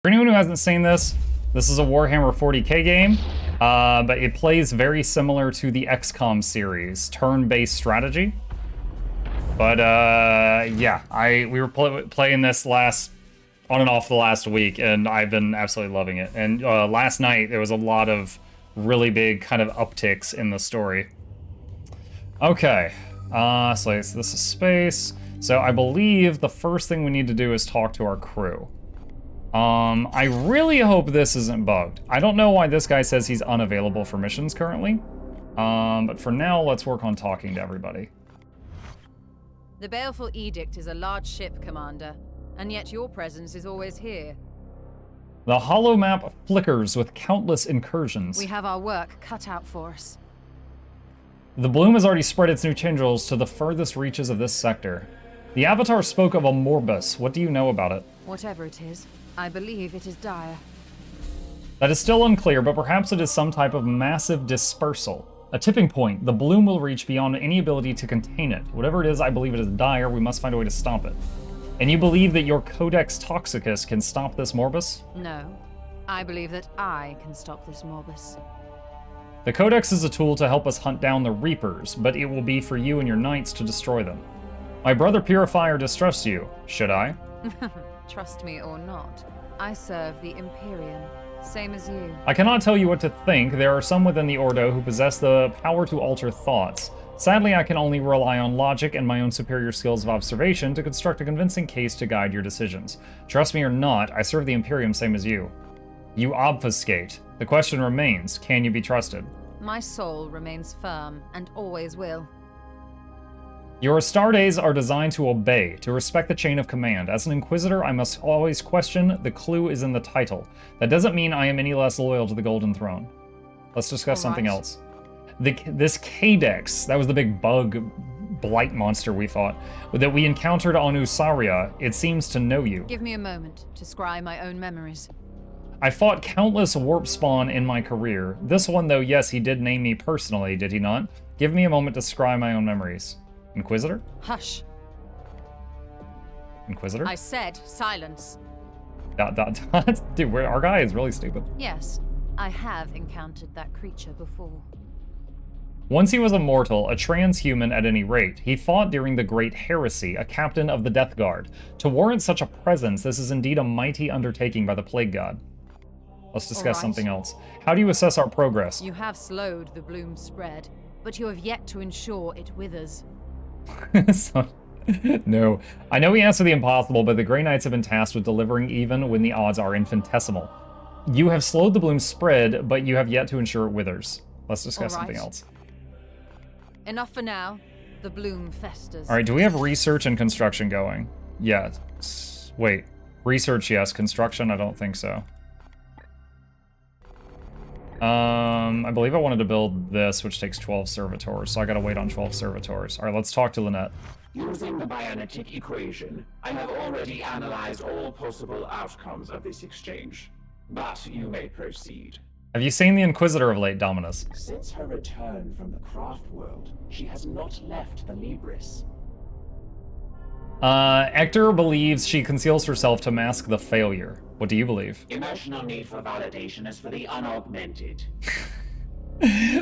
For anyone who hasn't seen this, this is a Warhammer 40k game, but it plays very similar to the XCOM series, turn-based strategy. But yeah, we were playing this on and off the last week, and I've been absolutely loving it. And last night there was a lot of really big kind of upticks in the story. Okay, so this is space. So I believe the first thing we need to do is talk to our crew. I really hope this isn't bugged. I don't know why this guy says he's unavailable for missions currently. But for now, let's work on talking to everybody. The Baleful Edict is a large ship, Commander, and yet your presence is always here. The hollow map flickers with countless incursions. We have our work cut out for us. The bloom has already spread its new tendrils to the furthest reaches of this sector. The Avatar spoke of a Morbus. What do you know about it? Whatever it is, I believe it is dire. That is still unclear, but perhaps it is some type of massive dispersal. A tipping point. The bloom will reach beyond any ability to contain it. Whatever it is, I believe it is dire. We must find a way to stop it. And you believe that your Codex Toxicus can stop this Morbus? No. I believe that I can stop this Morbus. The Codex is a tool to help us hunt down the Reapers, but it will be for you and your knights to destroy them. My brother Purifier distrusts you. Should I? Trust me or not, I serve the Imperium, same as you. I cannot tell you what to think. There are some within the Ordo who possess the power to alter thoughts. Sadly, I can only rely on logic and my own superior skills of observation to construct a convincing case to guide your decisions. Trust me or not, I serve the Imperium same as you. You obfuscate. The question remains, can you be trusted? My soul remains firm and always will. Your Astartes are designed to obey, to respect the chain of command. As an Inquisitor, I must always question. The clue is in the title. That doesn't mean I am any less loyal to the Golden Throne. Let's discuss something else. This Codex, that was the big bug blight monster we fought, that we encountered on Usaria. It seems to know you. Give me a moment to scry my own memories. I fought countless warp spawn in my career. This one, though, yes, he did name me personally, did he not? Give me a moment to scry my own memories. Inquisitor? Hush. Inquisitor? I said silence. ... Dude, our guy is really stupid. Yes, I have encountered that creature before. Once he was a mortal, a transhuman at any rate. He fought during the Great Heresy, a captain of the Death Guard. To warrant such a presence, this is indeed a mighty undertaking by the Plague God. Let's discuss something else. How do you assess our progress? You have slowed the bloom spread, but you have yet to ensure it withers. No. I know we answer the impossible, but the Grey Knights have been tasked with delivering even when the odds are infinitesimal. You have slowed the bloom spread, but you have yet to ensure it withers. Let's discuss something else. Enough for now. The bloom festers. Alright, do we have research and construction going? Yes. Wait. Research, yes. Construction, I don't think so. I believe I wanted to build this, which takes 12 servitors, so I gotta wait on 12 servitors. Alright, let's talk to Lynette. Using the Bionetic equation, I have already analyzed all possible outcomes of this exchange. But you may proceed. Have you seen the Inquisitor of late, Dominus? Since her return from the craft world, she has not left the Libris. Hector believes she conceals herself to mask the failure. What do you believe? Emotional need for validation is for the unaugmented.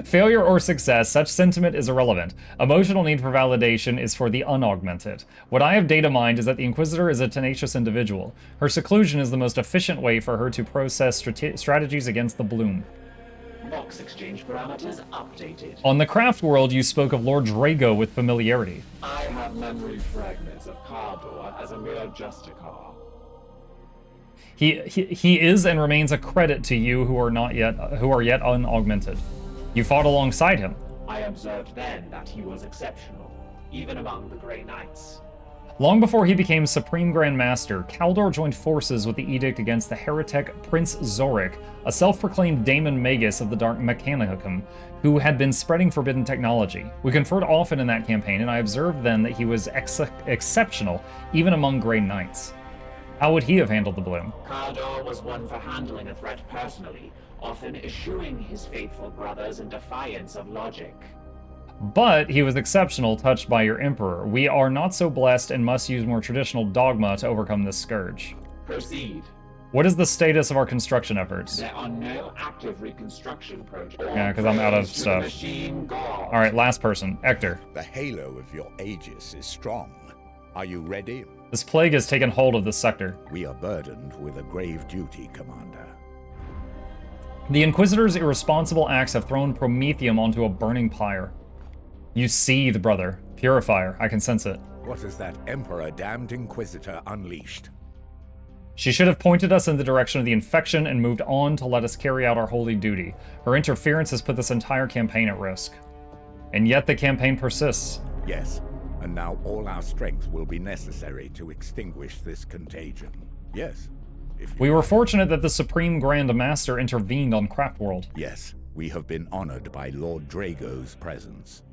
Failure or success, such sentiment is irrelevant. Emotional need for validation is for the unaugmented. What I have data mined is that the Inquisitor is a tenacious individual. Her seclusion is the most efficient way for her to process strategies against the bloom. Box exchange parameters updated. On the craft world, you spoke of Lord Drago with familiarity. I have memory fragments of Cardor as a mere Justicar. He is and remains a credit to you who are yet unaugmented. You fought alongside him. I observed then that he was exceptional, even among the Grey Knights. Long before he became Supreme Grand Master, Kaldor joined forces with the edict against the heretic Prince Zorik, a self-proclaimed daemon magus of the Dark Mechanicum, who had been spreading forbidden technology. We conferred often in that campaign, and I observed then that he was exceptional, even among Grey Knights. How would he have handled the bloom? Kaldor was one for handling a threat personally, often eschewing his faithful brothers in defiance of logic. But he was exceptional, touched by your Emperor. We are not so blessed and must use more traditional dogma to overcome this scourge. Proceed. What is the status of our construction efforts? There are no active reconstruction projects. Yeah, because I'm out of Praise to the stuff. machine god. All right, last person, Ector. The halo of your aegis is strong. Are you ready? This plague has taken hold of this sector. We are burdened with a grave duty, Commander. The Inquisitor's irresponsible acts have thrown Prometheum onto a burning pyre. You seethe, brother. Purifier, I can sense it. What has that Emperor-damned Inquisitor unleashed? She should have pointed us in the direction of the infection and moved on to let us carry out our holy duty. Her interference has put this entire campaign at risk. And yet the campaign persists. Yes, and now all our strength will be necessary to extinguish this contagion. Yes, if you We were fortunate that the Supreme Grand Master intervened on Craftworld. Yes, we have been honored by Lord Drago's presence.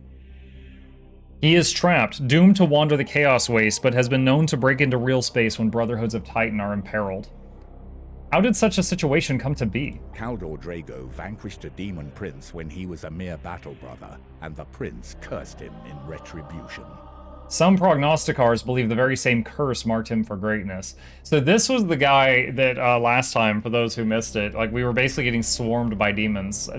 He is trapped, doomed to wander the Chaos Waste, but has been known to break into real space when Brotherhoods of Titan are imperiled. How did such a situation come to be? Kaldor Drago vanquished a demon prince when he was a mere battle brother, and the prince cursed him in retribution. Some prognosticators believe the very same curse marked him for greatness. So this was the guy that last time, for those who missed it, like we were basically getting swarmed by demons,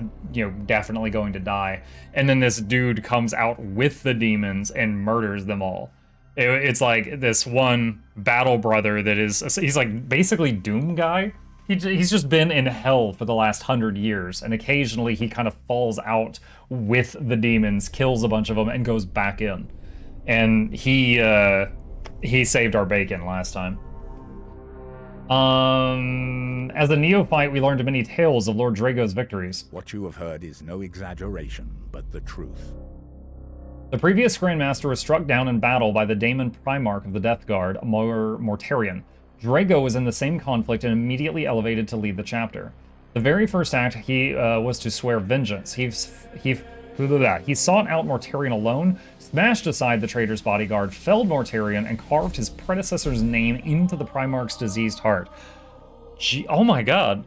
definitely going to die. And then this dude comes out with the demons and murders them all. It's like this one battle brother that he's like basically Doom guy. He's just been in hell for the last 100 years, and occasionally he kind of falls out with the demons, kills a bunch of them, and goes back in. And he saved our bacon last time. As a neophyte, we learned many tales of Lord Drago's victories. What you have heard is no exaggeration, but the truth. The previous Grandmaster was struck down in battle by the Daemon Primarch of the Death Guard, Mortarion. Drago was in the same conflict and immediately elevated to lead the chapter. The very first act he was to swear vengeance. He sought out Mortarion alone, smashed aside the traitor's bodyguard, felled Mortarion, and carved his predecessor's name into the Primarch's diseased heart. Oh my god.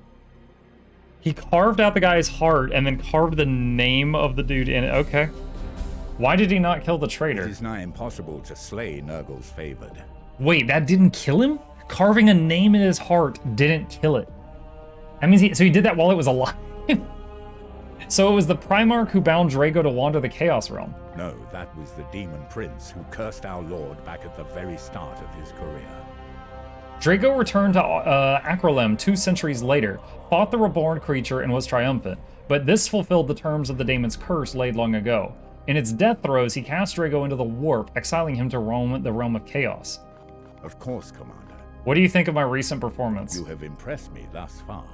He carved out the guy's heart and then carved the name of the dude in it. Okay. Why did he not kill the traitor? It is nigh impossible to slay Nurgle's favored. Wait, that didn't kill him? Carving a name in his heart didn't kill it. That means so he did that while it was alive? So it was the Primarch who bound Drago to wander the Chaos Realm. No, that was the demon prince who cursed our lord back at the very start of his career. Drago returned to Acrolem 2 centuries later, fought the reborn creature, and was triumphant. But this fulfilled the terms of the daemon's curse laid long ago. In its death throes, he cast Drago into the warp, exiling him to roam the realm of chaos. Of course, Commander. What do you think of my recent performance? You have impressed me thus far.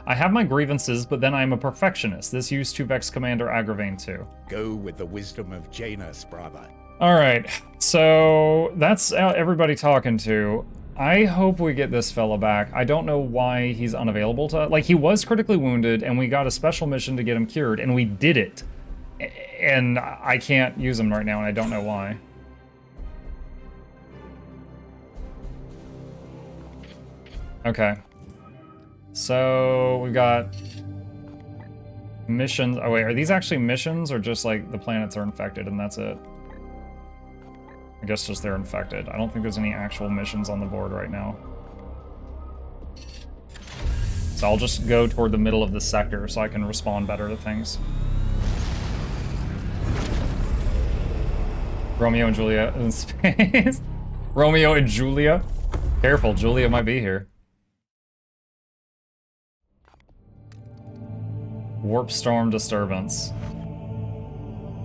I have my grievances, but then I am a perfectionist. This used to vex Commander Agravain too. Go with the wisdom of Janus, brother. Alright, so that's everybody talking to. I hope we get this fella back. I don't know why he's unavailable to... Like, he was critically wounded, and we got a special mission to get him cured, and we did it. And I can't use him right now, and I don't know why. Okay. So, we've got missions. Oh wait, are these actually missions, or just like the planets are infected and that's it? I guess just they're infected. I don't think there's any actual missions on the board right now. So I'll just go toward the middle of the sector so I can respond better to things. Romeo and Julia in space. Romeo and Julia. Careful, Julia might be here. Warp storm disturbance.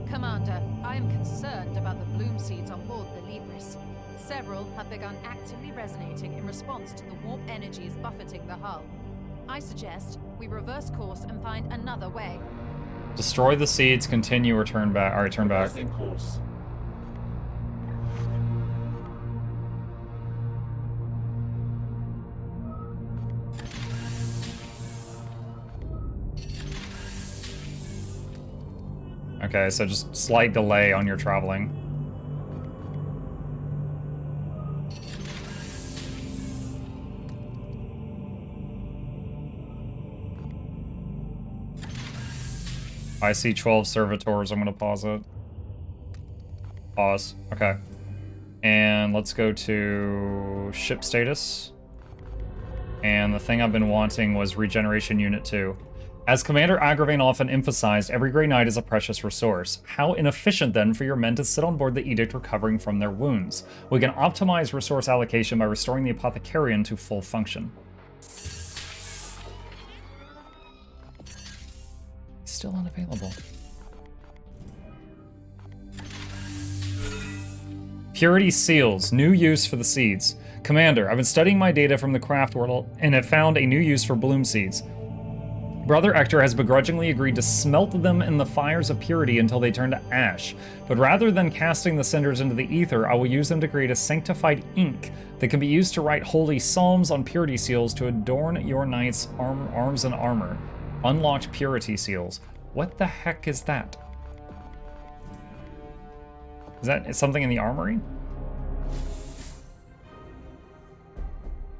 Commander, I am concerned about the bloom seeds on board the Libris. Several have begun actively resonating in response to the warp energies buffeting the hull. I suggest we reverse course and find another way. Destroy the seeds, continue, or turn back. Alright, turn back. Reversing course. Okay, so just slight delay on your traveling. I see 12 servitors. I'm going to pause it. Pause. Okay. And let's go to ship status. And the thing I've been wanting was Regeneration Unit 2. As Commander Agravain often emphasized, every Grey Knight is a precious resource. How inefficient, then, for your men to sit on board the Edict recovering from their wounds? We can optimize resource allocation by restoring the Apothecarian to full function. Still unavailable. Purity Seals. New use for the seeds. Commander, I've been studying my data from the craft world and have found a new use for bloom seeds. Brother Ector has begrudgingly agreed to smelt them in the fires of purity until they turn to ash. But rather than casting the cinders into the ether, I will use them to create a sanctified ink that can be used to write holy psalms on purity seals to adorn your knight's arms and armor. Unlocked purity seals. What the heck is that? Is that something in the armory?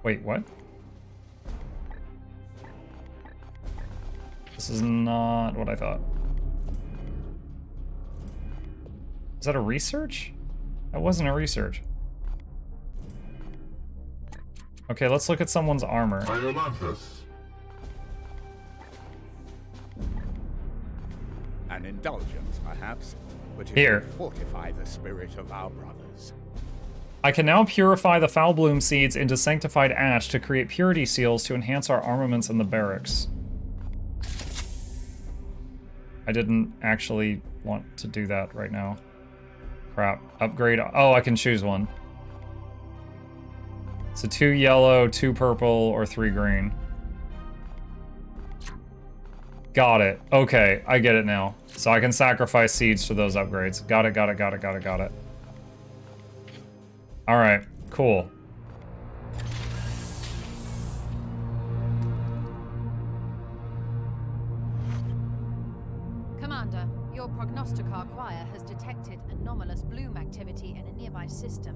Wait, what? This is not what I thought. Is that a research? That wasn't a research. Okay, let's look at someone's armor. An indulgence, perhaps, but it Here. will fortify the spirit of our brothers. I can now purify the foul bloom seeds into sanctified ash to create purity seals to enhance our armaments in the barracks. I didn't actually want to do that right now. Crap. Upgrade. Oh, I can choose one. So 2 yellow, 2 purple, or 3 green. Got it. Okay, I get it now. So I can sacrifice seeds for those upgrades. Got it. All right, cool. Commander, your prognosticar choir has detected anomalous bloom activity in a nearby system.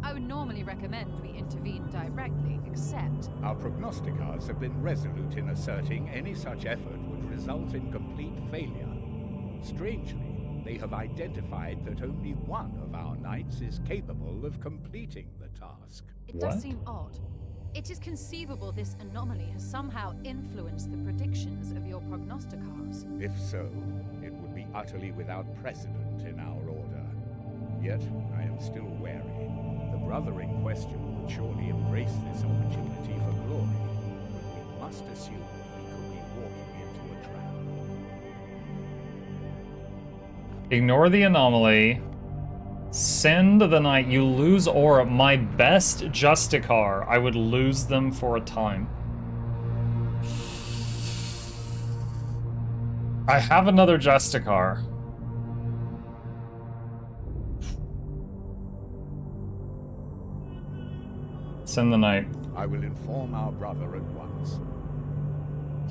I would normally recommend we intervene directly, except... Our prognosticars have been resolute in asserting any such effort would result in complete failure. Strangely, they have identified that only one of our knights is capable of completing the task. It does seem odd. It is conceivable this anomaly has somehow influenced the predictions of your prognosticars. If so, it would be utterly without precedent in our order. Yet, I am still wary. The brother in question would surely embrace this opportunity for glory, but we must assume he could be walking into a trap. Ignore the anomaly. Send the knight. You lose aura. My best Justicar. I would lose them for a time. I have another Justicar. Send the knight. I will inform our brother at once.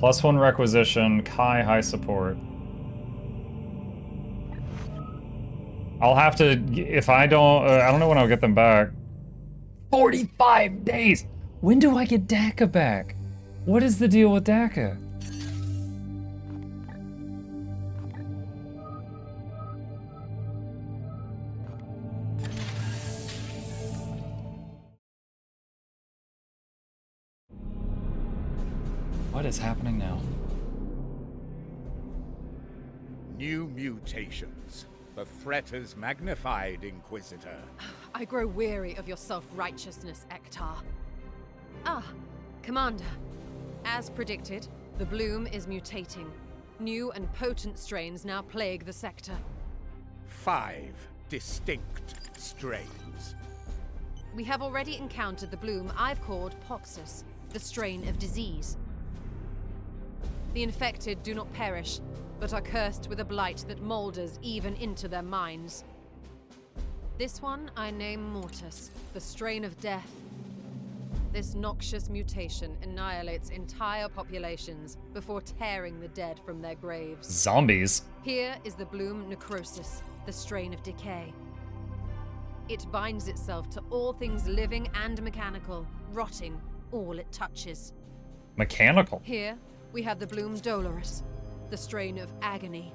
+1 requisition. Kai high support. I'll have to, if I don't know when I'll get them back. 45 days! When do I get DACA back? What is the deal with DACA? What is happening now? New mutations. The threat is magnified, Inquisitor. I grow weary of your self-righteousness, Ektar. Ah, Commander. As predicted, the bloom is mutating. New and potent strains now plague the sector. 5 distinct strains. We have already encountered the bloom I've called Popsis, the strain of disease. The infected do not perish, but are cursed with a blight that molders even into their minds. This one I name Mortis, the strain of death. This noxious mutation annihilates entire populations before tearing the dead from their graves. Zombies. Here is the bloom Necrosis, the strain of decay. It binds itself to all things living and mechanical, rotting all it touches. Mechanical. Here we have the bloom Dolorous, the strain of agony.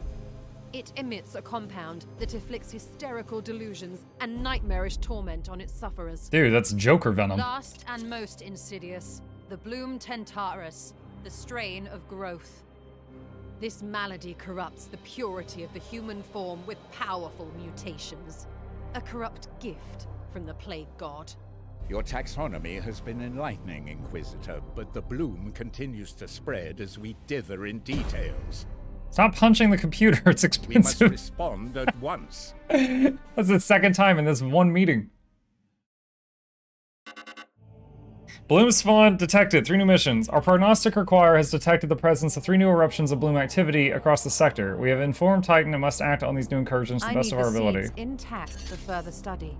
It emits a compound that inflicts hysterical delusions and nightmarish torment on its sufferers. Dude, that's Joker venom. Last and most insidious, The Bloom Tentaris, the strain of growth. This malady corrupts the purity of the human form with powerful mutations. A corrupt gift from the Plague God. Your taxonomy has been enlightening, Inquisitor, but the bloom continues to spread as we dither in details. Stop punching the computer, it's We must expensive. respond at once. That's the second time in this one meeting. Bloom spawn detected. 3 new missions. Our prognostic require has detected the presence of 3 new eruptions of bloom activity across the sector. We have informed Titan and must act on these new incursions to the best of our ability. Seeds intact for further study.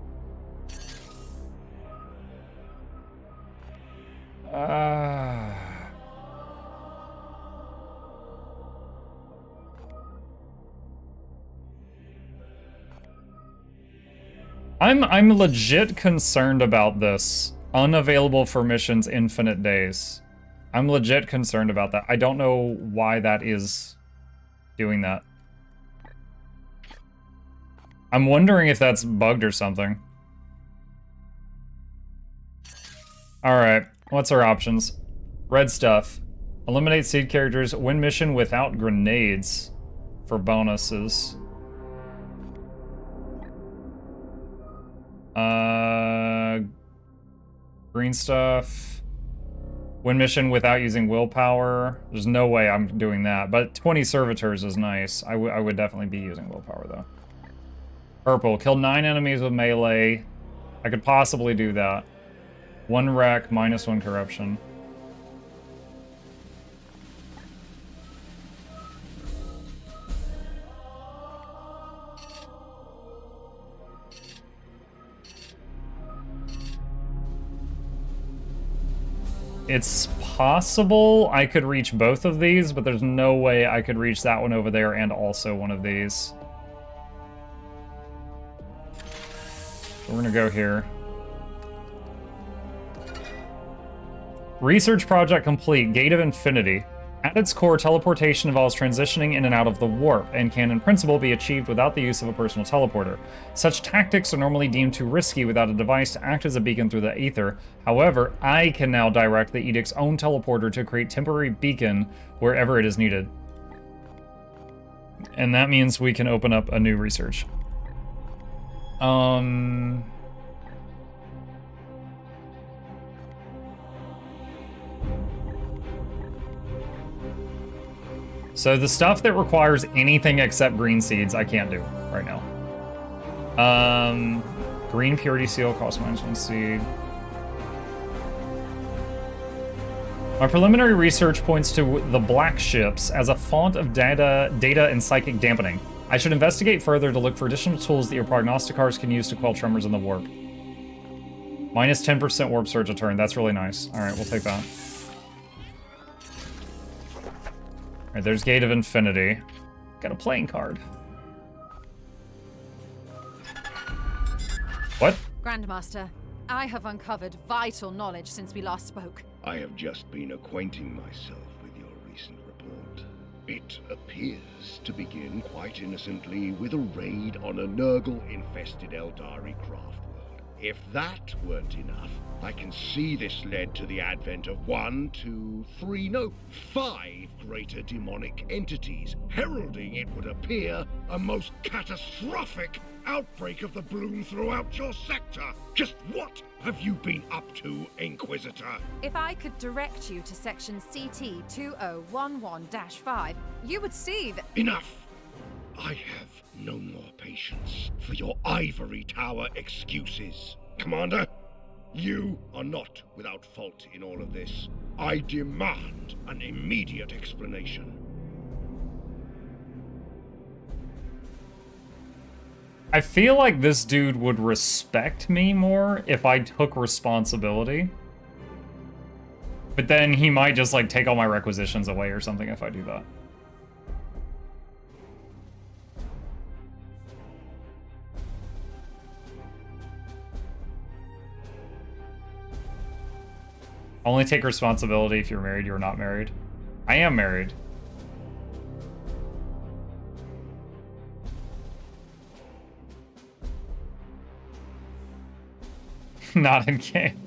I'm legit concerned about this. Unavailable for missions infinite days. I'm legit concerned about that. I don't know why that is doing that. I'm wondering if that's bugged or something. Alright, what's our options? Red stuff. Eliminate seed characters. Win mission without grenades for bonuses. Green stuff. Win mission without using willpower. There's no way I'm doing that, but 20 servitors is nice. I would definitely be using willpower though. Purple. Kill 9 enemies with melee. I could possibly do that. 1 wreck, -1 corruption. It's possible I could reach both of these, but there's no way I could reach that one over there and also one of these. So we're gonna go here. Research project complete. Gate of Infinity. At its core, teleportation involves transitioning in and out of the warp, and can in principle be achieved without the use of a personal teleporter. Such tactics are normally deemed too risky without a device to act as a beacon through the ether. However, I can now direct the Edict's own teleporter to create temporary beacon wherever it is needed. And that means we can open up a new research. So the stuff that requires anything except green seeds, I can't do right now. Green purity seal costs -1 seed. My preliminary research points to the black ships as a font of data and psychic dampening. I should investigate further to look for additional tools that your prognosticars can use to quell tremors in the warp. -10% warp surge a turn. That's really nice. All right, we'll take that. Alright, there's Gate of Infinity. Got a playing card. What? Grandmaster, I have uncovered vital knowledge since we last spoke. I have just been acquainting myself with your recent report. It appears to begin quite innocently with a raid on a Nurgle-infested Eldari craft world. If that weren't enough, I can see this led to the advent of 1, 2, 3, no, 5 greater demonic entities, heralding, it would appear, a most catastrophic outbreak of the bloom throughout your sector. Just what have you been up to, Inquisitor? If I could direct you to section CT 2011-5, you would see that— Enough! I have no more patience for your ivory tower excuses. Commander, you are not without fault in all of this. I demand an immediate explanation. I feel like this dude would respect me more if I took responsibility. But then he might just like take all my requisitions away or something if I do that. Only take responsibility if you're married, you're not married. I am married. Not in game.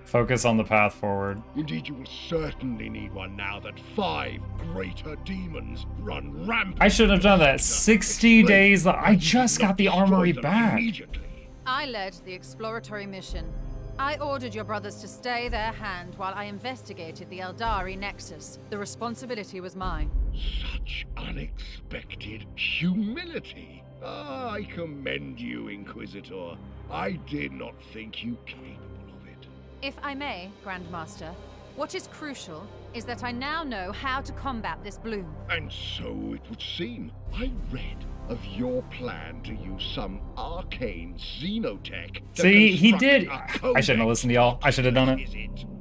Focus on the path forward. Indeed, you will certainly need one now that 5 greater demons run rampant. I should have done that. 60 days. I just got the armory back. I led the exploratory mission. I ordered your brothers to stay their hand while I investigated the Eldari Nexus. The responsibility was mine. Such unexpected humility. I commend you, Inquisitor. I did not think you capable of it. If I may, Grandmaster, what is crucial is that I now know how to combat this bloom. And so it would seem. I read of your plan to use some arcane xenotech. See, he did. I shouldn't have listened to y'all. I should have done it.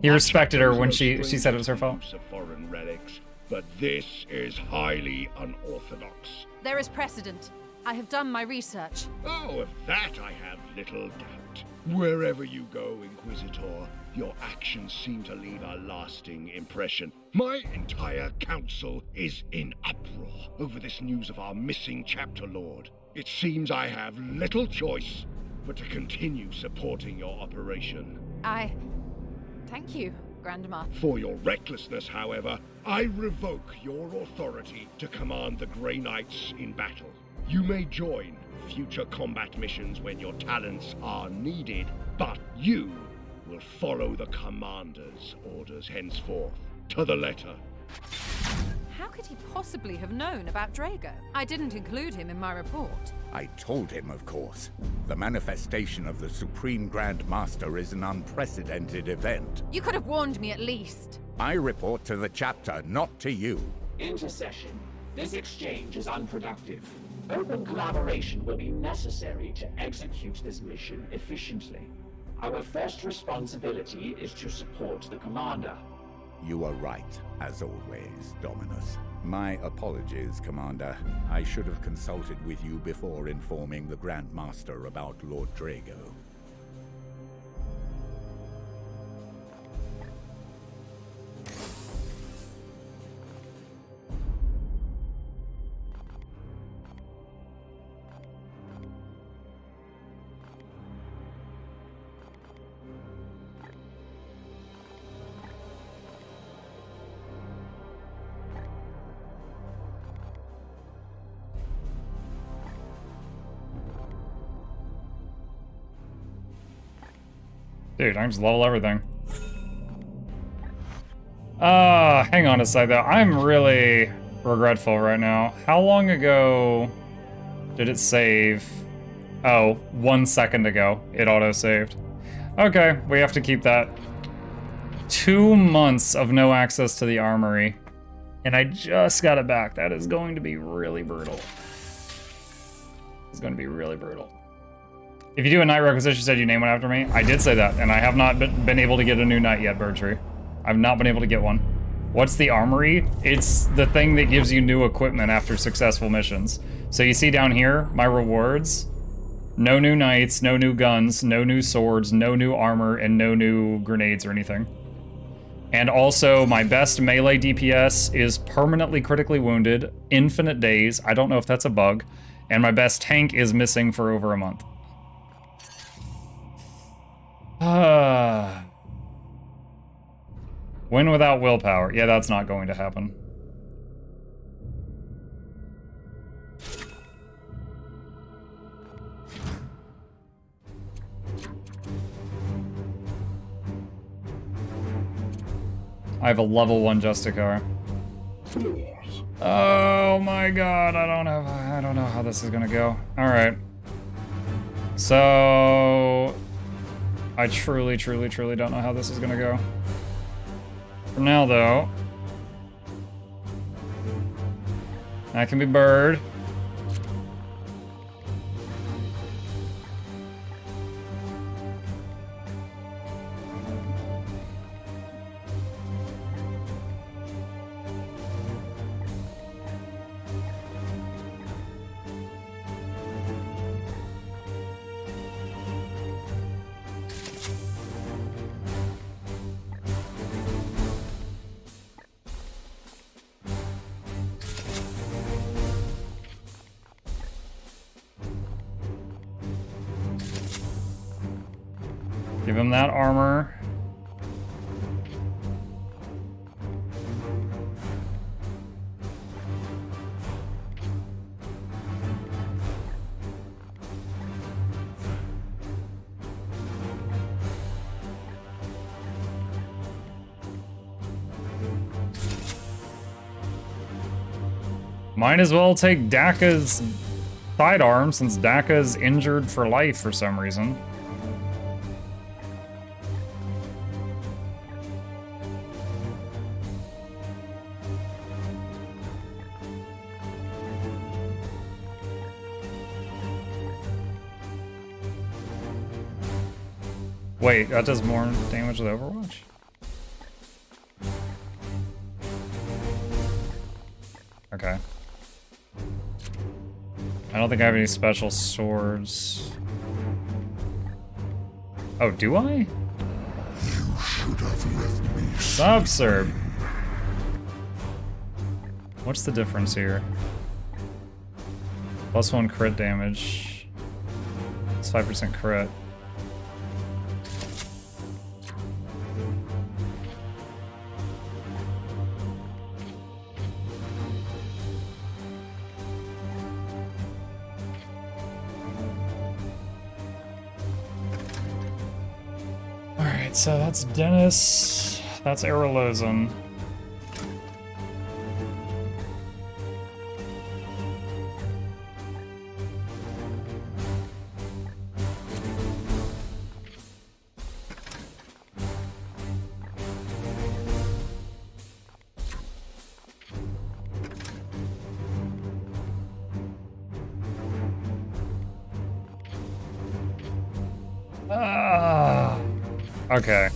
He respected her when she said it was her fault. Foreign relics, but this is highly unorthodox. There is precedent. I have done my research. Oh, of that I have little doubt. Wherever you go, Inquisitor, your actions seem to leave a lasting impression. My entire council is in uproar over this news of our missing chapter lord. It seems I have little choice but to continue supporting your operation. Thank you, Grandma. For your recklessness, however, I revoke your authority to command the Grey Knights in battle. You may join future combat missions when your talents are needed, but you will follow the Commander's orders henceforth, to the letter. How could he possibly have known about Drago? I didn't include him in my report. I told him, of course. The manifestation of the Supreme Grand Master is an unprecedented event. You could have warned me at least. I report to the chapter, not to you. Intercession. This exchange is unproductive. Open collaboration will be necessary to execute this mission efficiently. Our first responsibility is to support the Commander. You are right, as always, Dominus. My apologies, Commander. I should have consulted with you before informing the Grand Master about Lord Drago. Dude, I can just level everything. Hang on a sec though. I'm really regretful right now. How long ago did it save? Oh, 1 second ago it auto-saved. Okay, we have to keep that. 2 months of no access to the armory. And I just got it back. That is going to be really brutal. It's going to be really brutal. If you do a knight requisition, you said you name one after me. I did say that, and I have not been able to get a new knight yet, Bertree. I've not been able to get one. What's the armory? It's the thing that gives you new equipment after successful missions. So you see down here, my rewards. No new knights, no new guns, no new swords, no new armor, and no new grenades or anything. And also, my best melee DPS is permanently critically wounded, infinite days. I don't know if that's a bug. And my best tank is missing for over a month. Win without willpower. Yeah, that's not going to happen. I have a level 1 Justicar. Oh my god, I don't know how this is gonna go. Alright. So I truly don't know how this is gonna go. For now, though, that can be bird. Give him that armor. Might as well take Daka's sidearm since Daka's injured for life for some reason. Wait, that does more damage with Overwatch? Okay. I don't think I have any special swords. Oh, do I? You should have left me. Subserb. What's the difference here? +1 crit damage. It's 5% crit. So that's Dennis, that's Erolozan. Okay.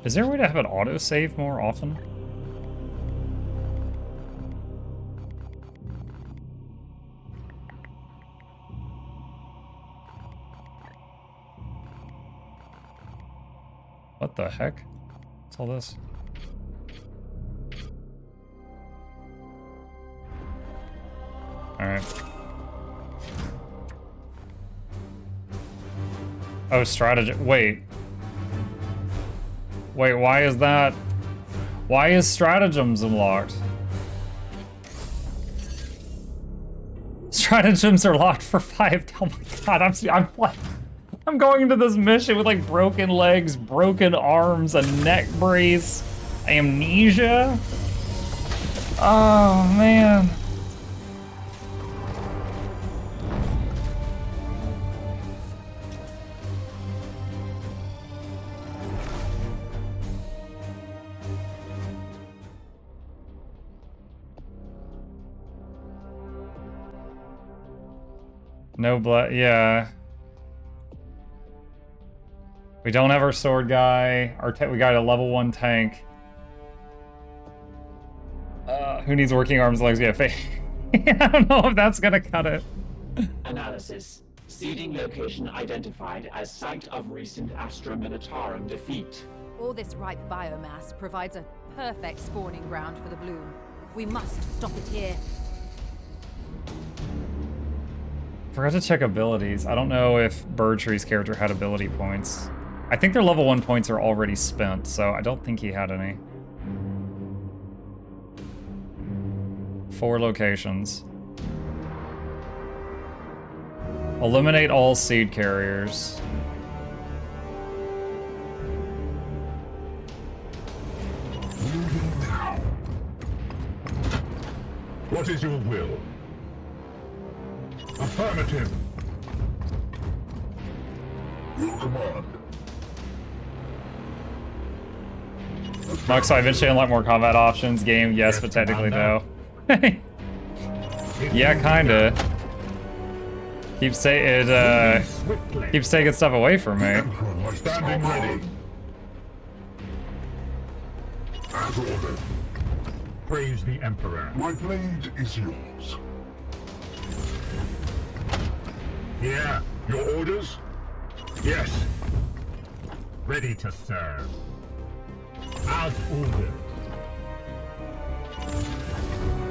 Is there a way to have it autosave more often? What the heck? What's all this? Alright. Oh, strategy. Wait. Wait, why is that? Why is stratagems unlocked? Stratagems are locked for 5. Oh my god, I'm going into this mission with like broken legs, broken arms, a neck brace, amnesia. Oh man. No blood, yeah. We don't have our sword guy. We got a level 1 tank. Who needs working arms, legs? Yeah, I don't know if that's gonna cut it. Analysis. Seeding location identified as site of recent Astra Militarum defeat. All this ripe biomass provides a perfect spawning ground for the bloom. We must stop it here. Forgot to check abilities. I don't know if Birdtree's character had ability points. I think their level 1 points are already spent, so I don't think he had any. 4 locations. Eliminate all seed carriers. Moving now. What is your will? Affirmative. Your command. Mux, I eventually unlock more combat options. Game, yes, but technically no. Yeah, kinda. Keeps taking stuff away from me. Standing ready. As ordered. Praise the Emperor. My blade is yours. Yeah, your orders? Yes. Ready to serve. As ordered.